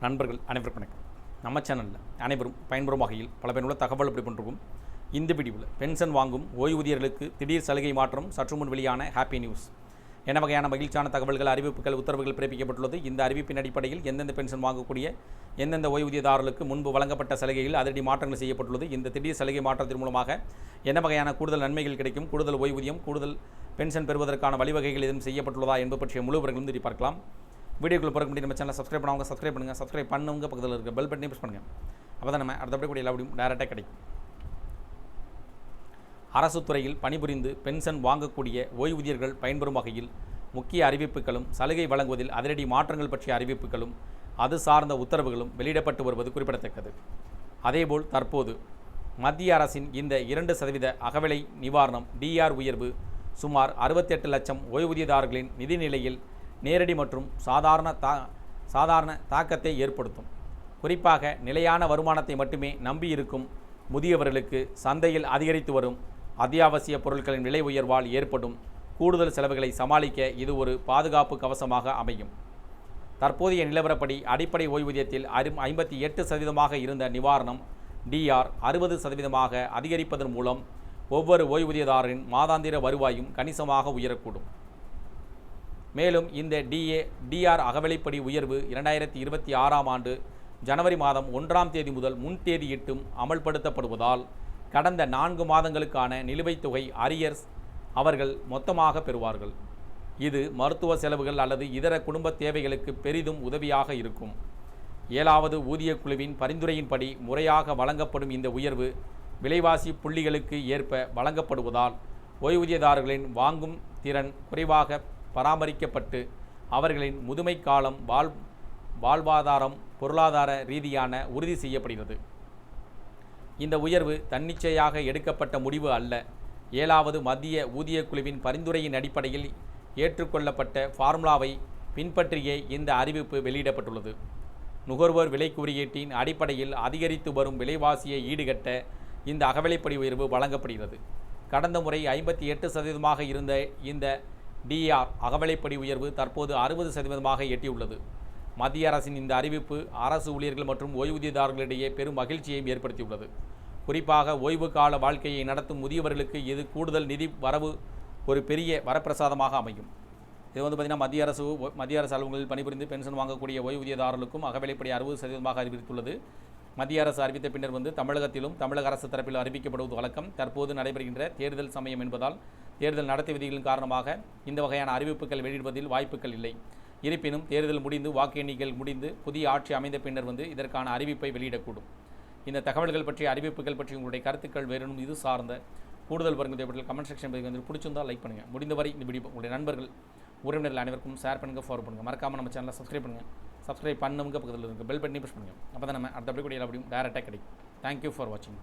நண்பர்கள் அனைவருக்கும் வணக்கம். நம்ம சேனலில் அனைவரும் பயன்பெறும் வகையில் பல பயனுள்ள தகவல் அப்படி பண்ணிருக்கும். இந்த வீடியோவில் பென்ஷன் வாங்கும் ஓய்வூதியர்களுக்கு திடீர் சலுகை மாற்றம் சற்று முன் வெளியான ஹாப்பி நியூஸ். என்ன வகையான மகிழ்ச்சியான தகவல்கள், அறிவிப்புகள், உத்தரவுகள் பிறப்பிக்கப்பட்டுள்ளது? இந்த அறிவிப்பின் அடிப்படையில் எந்தெந்த பென்ஷன் வாங்கக்கூடிய எந்தெந்த ஓய்வூதியதாரர்களுக்கு முன்பு வழங்கப்பட்ட சலுகையில் அதிரடி மாற்றங்கள் செய்யப்பட்டுள்ளது? இந்த திடீர் சலுகை மாற்றத்தின் மூலமாக என்ன வகையான கூடுதல் நன்மைகள் கிடைக்கும்? கூடுதல் ஓய்வூதியம், கூடுதல் பென்ஷன் பெறுவதற்கான வழிவகைகள் எதுவும் செய்யப்பட்டுள்ளதா என்பது பற்றிய முழு விவரங்களும் திருப்பி பார்க்கலாம். வீடியோக்குள்ள போகிற முன்னாடி நம்ம சேனலை சப்ஸ்கிரைப் பண்ணவங்க சப்ஸ்கிரைப் பண்ணுங்கள். சப்ஸ்கிரைப் பண்ணவங்க பக்கத்தில் இருக்க பெல் பட்டனை ப்ரெஸ் பண்ணுங்கள். அப்போ தான் நம்ம அடுத்தபடி கூட எல்லா வீடியும் டேரெக்டாக கிடைக்கும். அரசு துறையில் பணிபுரிந்து பென்ஷன் வாங்கக்கூடிய ஓய்வூதியர்கள் பயன்பெறும் வகையில் முக்கிய அறிவிப்புகளும், சலுகை வழங்குவதில் அதிரடி மாற்றங்கள் பற்றிய அறிவிப்புகளும், அது சார்ந்த உத்தரவுகளும் வெளியிடப்பட்டு வருவது குறிப்பிடத்தக்கது. அதேபோல் தற்போது மத்திய அரசின் இந்த 2% அகவிலை நிவாரணம் டிஆர் உயர்வு சுமார் 68 லட்சம் ஓய்வூதியதாரர்களின் நிதிநிலையில் நேரடி மற்றும் சாதாரண தாக்கத்தை ஏற்படுத்தும். குறிப்பாக நிலையான வருமானத்தை மட்டுமே நம்பியிருக்கும் முதியவர்களுக்கு சந்தையில் அதிகரித்து வரும் அத்தியாவசிய பொருட்களின் விலை உயர்வால் ஏற்படும் கூடுதல் செலவுகளை சமாளிக்க இது ஒரு பாதுகாப்பு கவசமாக அமையும். தற்போதைய நிலவரப்படி அடிப்படை ஓய்வூதியத்தில் 58% இருந்த நிவாரணம் டிஆர் 60% அதிகரிப்பதன் மூலம் ஒவ்வொரு ஓய்வூதியதாரரின் மாதாந்திர வருவாயும் கணிசமாக உயரக்கூடும். மேலும் இந்த டிஆர் அகவிலைப்படி உயர்வு 2026ஆம் ஆண்டு ஜனவரி மாதம் 1ஆம் தேதி முதல் முன்தேதியிட்டும் அமல்படுத்தப்படுவதால் கடந்த 4 மாதங்களுக்கான நிலுவைத் தொகை அரியர்ஸ் அவர்கள் மொத்தமாக பெறுவார்கள். இது மருத்துவ செலவுகள் அல்லது இதர குடும்ப தேவைகளுக்கு பெரிதும் உதவியாக இருக்கும். 7வது ஊதிய குழுவின் பரிந்துரையின்படி முறையாக வழங்கப்படும் இந்த உயர்வு விலைவாசி புள்ளிகளுக்கு ஏற்ப வழங்கப்படுவதால் ஓய்வூதியதாரர்களின் வாங்கும் திறன் குறைவாக பராமரிக்கப்பட்டு அவர்களின் முதுமை காலம் வாழ்வாதாரம் பொருளாதார ரீதியான உறுதி செய்யப்படுகிறது. இந்த உயர்வு தன்னிச்சையாக எடுக்கப்பட்ட முடிவு அல்ல. 7வது மத்திய ஊதிய குழுவின் பரிந்துரையின் அடிப்படையில் ஏற்றுக்கொள்ளப்பட்ட ஃபார்முலாவை பின்பற்றியே இந்த அறிவிப்பு வெளியிடப்பட்டுள்ளது. நுகர்வோர் விலை குறியீட்டின் அடிப்படையில் அதிகரித்து வரும் விலைவாசியை ஈடுகட்ட இந்த அகவிலைப்படி உயர்வு வழங்கப்படுகிறது. கடந்த முறை 58% இருந்த இந்த டிஆர் அகவிலைப்படி உயர்வு தற்போது 60% எட்டியுள்ளது. மத்திய அரசின் இந்த அறிவிப்பு அரசு ஊழியர்கள் மற்றும் ஓய்வூதியதாரர்களிடையே பெரும் மகிழ்ச்சியையும் ஏற்படுத்தியுள்ளது. குறிப்பாக ஓய்வு கால வாழ்க்கையை நடத்தும் முதியவர்களுக்கு இது கூடுதல் நிதி வரவு ஒரு பெரிய வரப்பிரசாதமாக அமையும். இது பார்த்திங்கன்னா மத்திய அரசு அலுவலகங்களில் பணிபுரிந்து பென்ஷன் வாங்கக்கூடிய ஓய்வூதியதாரர்களுக்கும் அகவிலைப்படி 60% அறிவித்துள்ளது. மத்திய அரசு அறிவித்த பின்னர் தமிழகத்திலும் தமிழக அரசு தரப்பில் அறிவிக்கப்படுவது வழக்கம். தற்போது நடைபெறுகின்ற தேர்தல் சமயம் என்பதால் தேர்தல் நடத்தை விதிகளின் காரணமாக இந்த வகையான அறிவிப்புகள் வெளியிடுவதில் வாய்ப்புகள் இல்லை. இருப்பினும் தேர்தல் முடிந்து வாக்கு எண்ணிக்கைகள் முடிந்து புதிய ஆட்சி அமைந்த பின்னர் இதற்கான அறிவிப்பை வெளியிடக்கூடும். இந்த தகவல்கள் பற்றிய அறிவிப்புகள் பற்றி உங்களுடைய கருத்துக்கள் வேறும் இது சார்ந்த கூடுதல் வருங்கள் கமெண்ட் செக்ஷன் பிடிச்சிருந்தால் லைக் பண்ணுங்கள். முடிந்தவரை இந்த வீடியோ உங்களுடைய நண்பர்கள் உறவினர்கள் அனைவருக்கும் ஷேர் பண்ணுங்கள், ஃபாலோ பண்ணுங்கள். மறக்காமல் நம்ம சேனலை சப்ஸ்கிரைப் பண்ணுங்கள். சப்ஸ்கிரைப் பண்ணுங்க, பக்கத்தில் இருக்க பெல் பட்டனை ப்ரெஸ் பண்ணுங்கள். அப்போ தான் நம்ம அடுத்த வீடியோ அப்படியும் டேரெக்டாக கிடைக்கும். தேங்க்யூ ஃபார் வாட்சிங்.